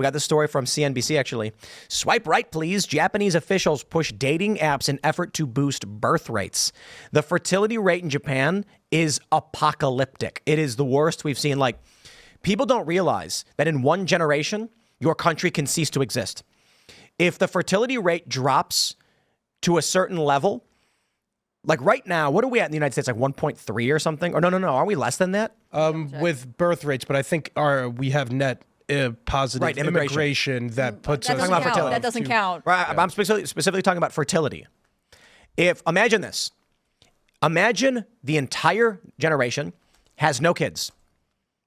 We got this story from CNBC, actually. Swipe right, please. Japanese officials push dating apps in effort to boost birth rates. The fertility rate in Japan is apocalyptic. It is the worst we've seen. Like, people don't realize that in one generation, your country can cease to exist. If the fertility rate drops to a certain level, like right now, what are we at in the United States? Like 1.3 or something? Or no. Are we less than that? With birth rates, but I think we have net positive immigration that puts us talking about fertility. That doesn't count. Right, yeah. I'm specifically talking about fertility. Imagine this. Imagine the entire generation has no kids.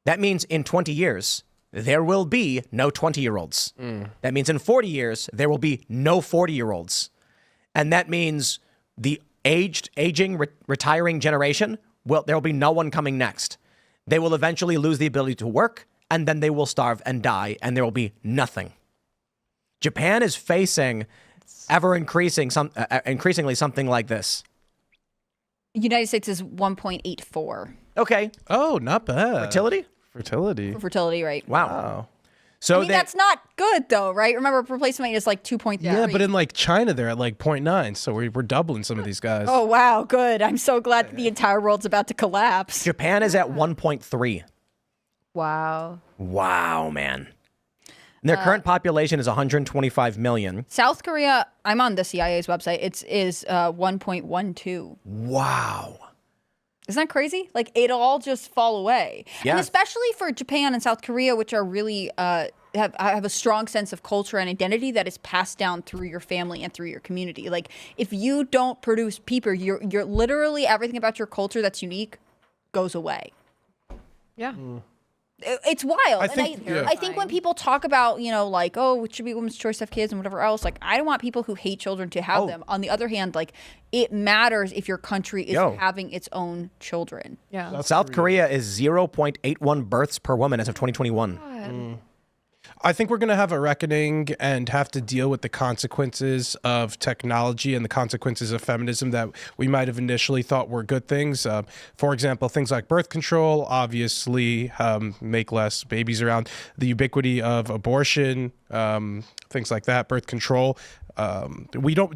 That means in 20 years, there will be no 20-year-olds. That means in 40 years, there will be no 40-year-olds. And that means the aging, retiring generation, there will be no one coming next. They will eventually lose the ability to work, and then they will starve and die, and there will be nothing. Japan is facing increasingly something like this. United States is 1.84. Okay. Oh, not bad. Fertility, right? Wow. So that's not good, though, right? Remember, replacement rate is like 2.3. Yeah, but in like China, they're at like 0.9. So we're doubling some of these guys. Oh, wow. Good. I'm so glad that the entire world's about to collapse. Japan is at 1.3. Wow. Wow, man. And their current population is 125 million. South Korea, I'm on the CIA's website. Is 1.12. Wow. Isn't that crazy? Like, it'll all just fall away. Yeah. And especially for Japan and South Korea, which are really have a strong sense of culture and identity that is passed down through your family and through your community. Like, if you don't produce people, you're literally everything about your culture that's unique goes away. Yeah. It's wild. I think when people talk about, like, oh, it should be women's choice to have kids and whatever else, like, I don't want people who hate children to have them. On the other hand, like, it matters if your country is having its own children. Yeah. South Korea is 0.81 births per woman as of 2021. I think we're going to have a reckoning and have to deal with the consequences of technology and the consequences of feminism that we might have initially thought were good things. For example, things like birth control, obviously make less babies around. The ubiquity of abortion, things like that, birth control.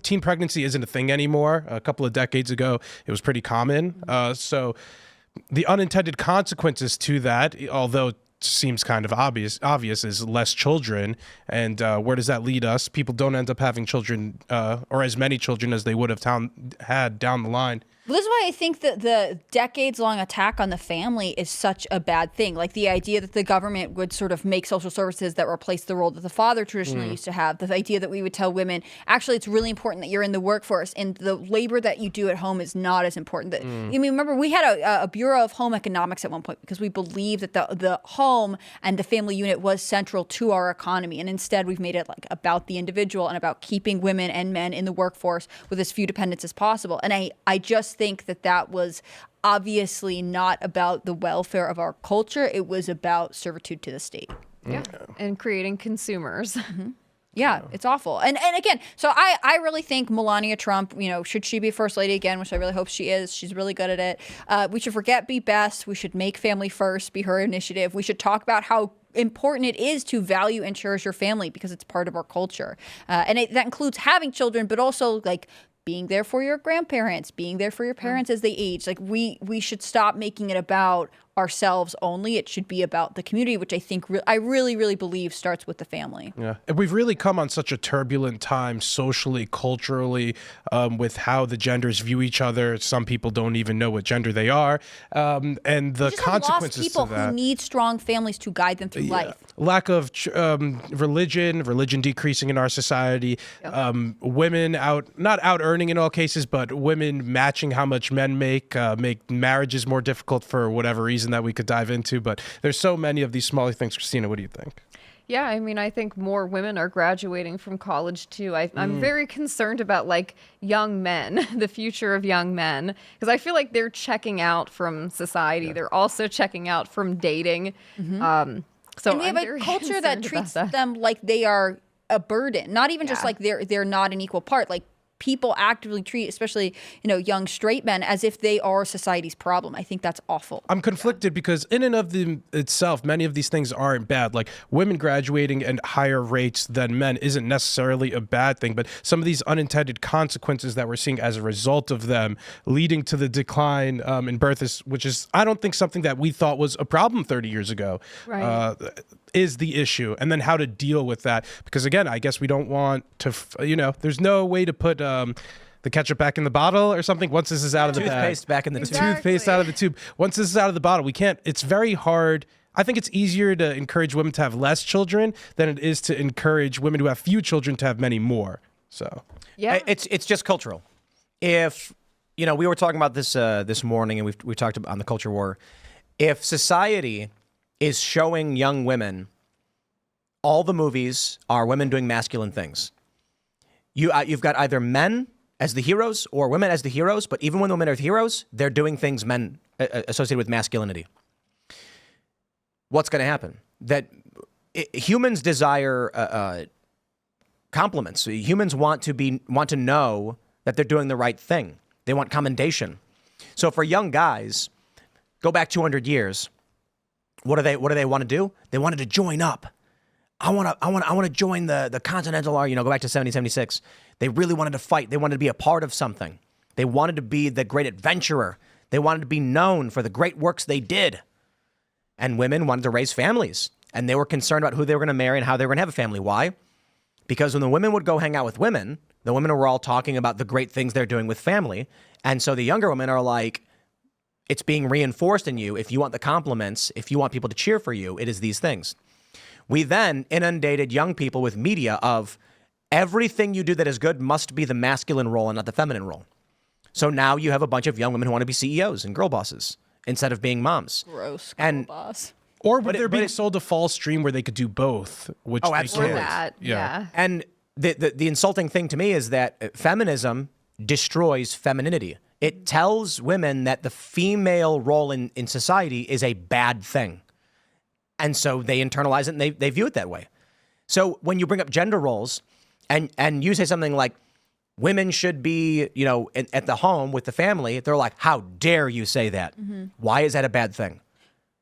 Teen pregnancy isn't a thing anymore. A couple of decades ago, it was pretty common. So the unintended consequences to that, although seems kind of obvious is less children. And where does that lead us? People don't end up having children or as many children as they would have had down the line. Well, this is why I think that the decades-long attack on the family is such a bad thing. Like, the idea that the government would sort of make social services that replace the role that the father traditionally used to have. The idea that we would tell women, actually, it's really important that you're in the workforce, and the labor that you do at home is not as important. I mean, remember, we had a Bureau of Home Economics at one point because we believed that the home and the family unit was central to our economy. And instead, we've made it like about the individual and about keeping women and men in the workforce with as few dependents as possible. And I just think that was obviously not about the welfare of our culture. It was about servitude to the state. Yeah. And creating consumers. Yeah, it's awful. And again, so I really think Melania Trump, should she be first lady again, which I really hope she is. She's really good at it. We should forget be best. We should make family first be her initiative. We should talk about how important it is to value and cherish your family because it's part of our culture. And that includes having children, but also like being there for your grandparents, being there for your parents as they age. Like we should stop making it about ourselves only. It should be about the community, which I think I really, really believe starts with the family. Yeah, and we've really come on such a turbulent time socially, culturally, with how the genders view each other. Some people don't even know what gender they are, and the consequences people to that. Who need strong families to guide them through life. Lack of religion decreasing in our society. Women not out earning in all cases, but women matching how much men make marriages more difficult for whatever reason that we could dive into. But there's so many of these smaller things. Christina, what do you think? Yeah, I mean, I think more women are graduating from college too. I'm very concerned about like young men, the future of young men, because I feel like they're checking out from society. Yeah. They're also checking out from dating. So and we have a culture that treats them like they are a burden, not even just like they're not an equal part. Like people actively treat, especially, young straight men, as if they are society's problem. I think that's awful. I'm conflicted because in and of itself, many of these things aren't bad. Like women graduating at higher rates than men isn't necessarily a bad thing, but some of these unintended consequences that we're seeing as a result of them leading to the decline in birth, which is, I don't think, something that we thought was a problem 30 years ago, Right. is the issue. And then how to deal with that. Because again, I guess we don't want to, there's no way to put the ketchup back in the bottle or something once this is out of the bag. Toothpaste back in the tube. Toothpaste out of the tube. Once this is out of the bottle, we can't, it's very hard. I think it's easier to encourage women to have less children than it is to encourage women who have few children to have many more. So Yeah. It's just cultural. If, we were talking about this this morning, and we talked about on the culture war. If society is showing young women, all the movies are women doing masculine things. You've got either men as the heroes or women as the heroes, but even when the women are the heroes, they're doing things men associated with masculinity. What's going to happen? Humans desire compliments. Humans want to know that they're doing the right thing. They want commendation. So for young guys, go back 200 years. What do they want to do? They wanted to join up. I want to join the Continental Army. Go back to 1776. They really wanted to fight. They wanted to be a part of something. They wanted to be the great adventurer. They wanted to be known for the great works they did. And women wanted to raise families. And they were concerned about who they were going to marry and how they were going to have a family. Why? Because when the women would go hang out with women, the women were all talking about the great things they're doing with family. And so the younger women are like, it's being reinforced in you. If you want the compliments, if you want people to cheer for you, it is these things. We then inundated young people with media of everything you do that is good must be the masculine role and not the feminine role. So now you have a bunch of young women who want to be CEOs and girl bosses instead of being moms. Gross. And- boss. or they're being sold a false dream where they could do both, which Oh, they absolutely. Or can't. that. Yeah. And the insulting thing to me is that feminism destroys femininity. It tells women that the female role in society is a bad thing. And so they internalize it and they view it that way. So when you bring up gender roles and you say something like, women should be, at the home with the family, they're like, how dare you say that? Mm-hmm. Why is that a bad thing?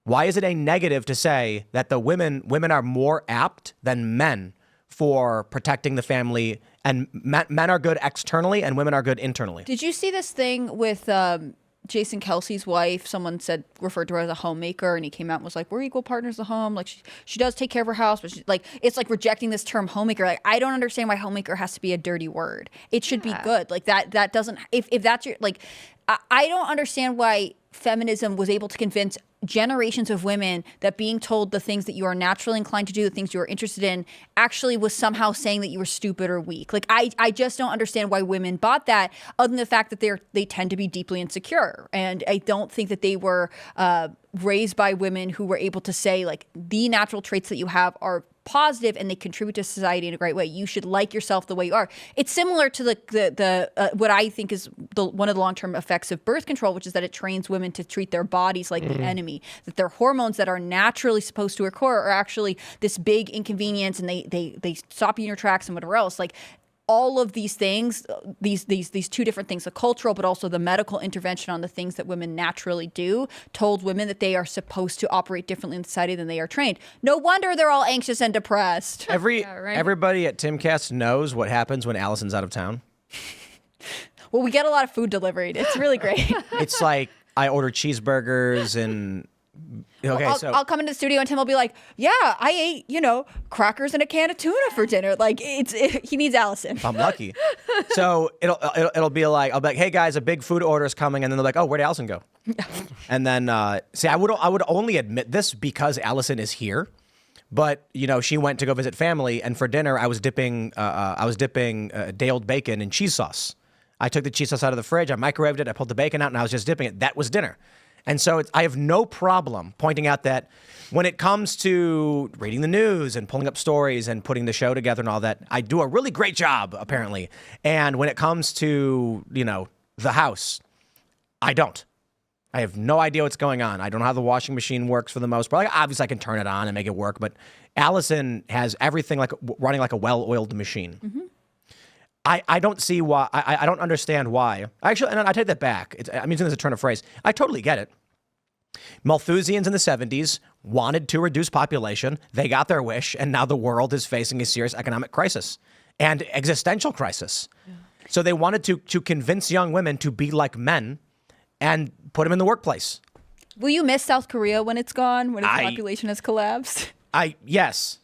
Why is it a negative to say that the women are more apt than men for protecting the family, and men are good externally and women are good internally? Did you see this thing with Jason Kelsey's wife? Someone referred to her as a homemaker, and he came out and was like, we're equal partners at home. Like, she does take care of her house, but it's like rejecting this term homemaker. Like, I don't understand why homemaker has to be a dirty word. It should be good. Like, that doesn't, if that's your, like, I don't understand why feminism was able to convince generations of women that being told the things that you are naturally inclined to do, the things you are interested in, actually was somehow saying that you were stupid or weak. Like, I just don't understand why women bought that, other than the fact that they tend to be deeply insecure. And I don't think that they were raised by women who were able to say, like, the natural traits that you have are positive and they contribute to society in a great way. You should like yourself the way you are. It's similar to the what I think is one of the long-term effects of birth control, which is that it trains women to treat their bodies like the enemy, that their hormones that are naturally supposed to occur are actually this big inconvenience, and they stop you in your tracks and whatever else. Like, all of these things, these two different things, the cultural but also the medical intervention on the things that women naturally do, told women that they are supposed to operate differently in society than they are trained. No wonder they're all anxious and depressed. Everybody at Timcast knows what happens when Allison's out of town. Well, we get a lot of food delivered. It's really great. It's like I order cheeseburgers and okay, I'll come into the studio and Tim will be like, "Yeah, I ate, crackers and a can of tuna for dinner." Like, he needs Allison. I'm lucky. So it'll be like, I'll be like, "Hey guys, a big food order is coming," and then they're like, "Oh, where'd Allison go?" And then see, I would only admit this because Allison is here. But she went to go visit family, and for dinner I was dipping day-old bacon in cheese sauce. I took the cheese sauce out of the fridge, I microwaved it, I pulled the bacon out, and I was just dipping it. That was dinner. And so I have no problem pointing out that when it comes to reading the news and pulling up stories and putting the show together and all that, I do a really great job, apparently. And when it comes to, the house, I don't. I have no idea what's going on. I don't know how the washing machine works for the most part. Obviously, I can turn it on and make it work, but Allison has everything running like a well-oiled machine. Mm-hmm. I don't see why. I don't understand why. Actually, and I take that back. I'm using this as a turn of phrase. I totally get it. Malthusians in the 70s wanted to reduce population. They got their wish, and now the world is facing a serious economic crisis and existential crisis. Yeah. So they wanted to convince young women to be like men and put them in the workplace. Will you miss South Korea when it's gone, when its population has collapsed? Yes.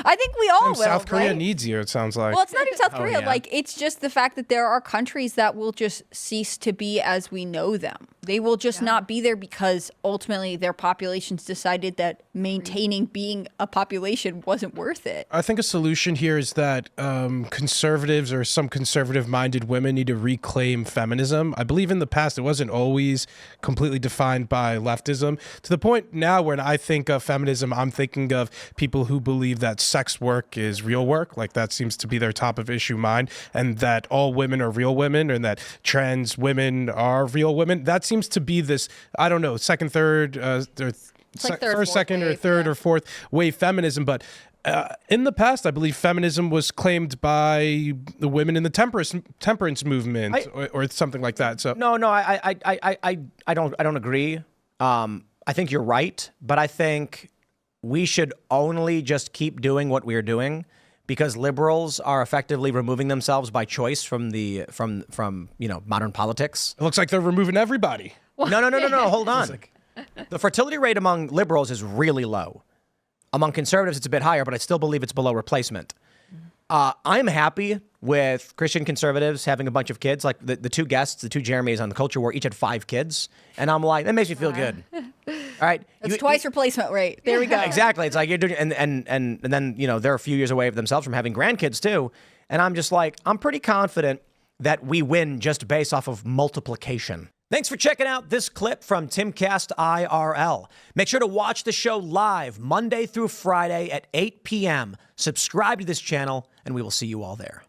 I think we all will. South Korea right? needs you, it sounds like. Well, it's not even South Korea. yeah. Like, it's just the fact that there are countries that will just cease to be as we know them. They will just not be there because ultimately their populations decided that maintaining being a population wasn't worth it. I think a solution here is that conservatives or some conservative-minded women need to reclaim feminism. I believe in the past it wasn't always completely defined by leftism, to the point now when I think of feminism, I'm thinking of people who believe that sex work is real work, like that seems to be their top of issue mind, and that all women are real women, and that trans women are real women. That seems to be this, I don't know, second, third, first, second, or third or fourth wave feminism. But in the past, I believe feminism was claimed by the women in the temperance movement or something like that. So No, I don't agree. I think you're right, but I think we should only just keep doing what we're doing because liberals are effectively removing themselves by choice from modern politics. it looks like they're removing everybody. No, hold on. The fertility rate among liberals is really low. Among conservatives, it's a bit higher, but I still believe it's below replacement. I'm happy with Christian conservatives having a bunch of kids. Like the two guests, the two Jeremys on the Culture War, each had 5 kids. And I'm like, that makes me feel good. All right. It's twice replacement rate. There we go. Exactly. It's like you're doing, and then, they're a few years away themselves from having grandkids too. And I'm just like, I'm pretty confident that we win just based off of multiplication. Thanks for checking out this clip from Timcast IRL. Make sure to watch the show live Monday through Friday at 8 p.m. Subscribe to this channel, and we will see you all there.